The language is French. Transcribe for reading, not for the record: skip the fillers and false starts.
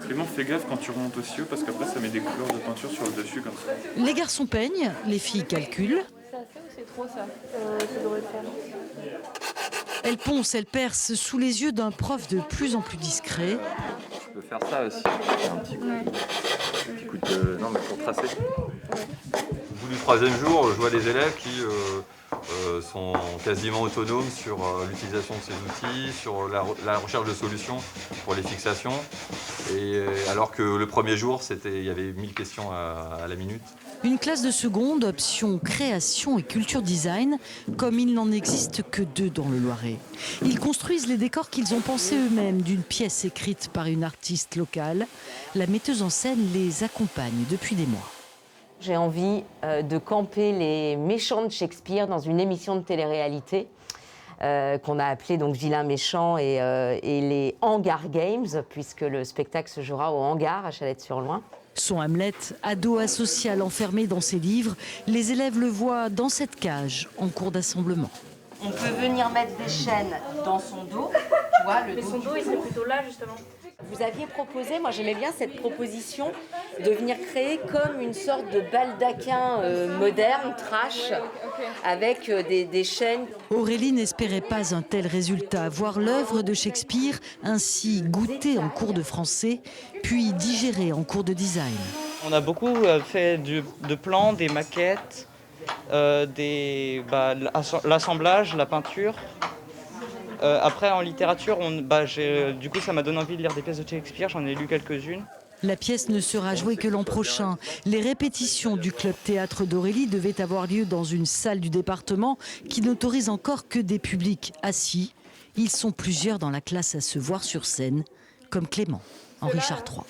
Clément, fais gaffe quand tu remontes aussi haut parce qu'après ça met des couleurs de peinture sur le dessus comme ça. Les garçons peignent, les filles calculent. C'est assez ou c'est trop ça? Ça devrait le faire. Elles poncent, elles percent sous les yeux d'un prof de plus en plus discret. Tu peux faire ça aussi, un petit coup de... Non mais pour tracer. Au bout du troisième jour, je vois des élèves qui sont quasiment autonomes sur l'utilisation de ces outils, sur la recherche de solutions pour les fixations. Et alors que le premier jour, il y avait 1000 questions à la minute. Une classe de seconde, option création et culture design, comme il n'en existe que 2 dans le Loiret. Ils construisent les décors qu'ils ont pensés eux-mêmes d'une pièce écrite par une artiste locale. La metteuse en scène les accompagne depuis des mois. J'ai envie de camper les méchants de Shakespeare dans une émission de télé-réalité qu'on a appelée donc Vilain Méchant et les Hangar Games, puisque le spectacle se jouera au hangar à Chalette-sur-Loing. Son Hamlet, ado asocial enfermé dans ses livres, les élèves le voient dans cette cage en cours d'assemblement. On peut venir mettre des chaînes dans son dos, tu vois, le Mais dos son dos, il serait plutôt là, justement. Vous aviez proposé, moi j'aimais bien cette proposition, de venir créer comme une sorte de baldaquin moderne, trash, avec des chaînes. Aurélie n'espérait pas un tel résultat, voir l'œuvre de Shakespeare ainsi goûtée en cours de français, puis digérée en cours de design. On a beaucoup fait de plans, des maquettes, l'assemblage, la peinture. Après, en littérature, du coup, ça m'a donné envie de lire des pièces de Shakespeare, j'en ai lu quelques-unes. La pièce ne sera jouée que l'an prochain. Les répétitions du club théâtre d'Aurélie devaient avoir lieu dans une salle du département qui n'autorise encore que des publics assis. Ils sont plusieurs dans la classe à se voir sur scène, comme Clément en Richard III.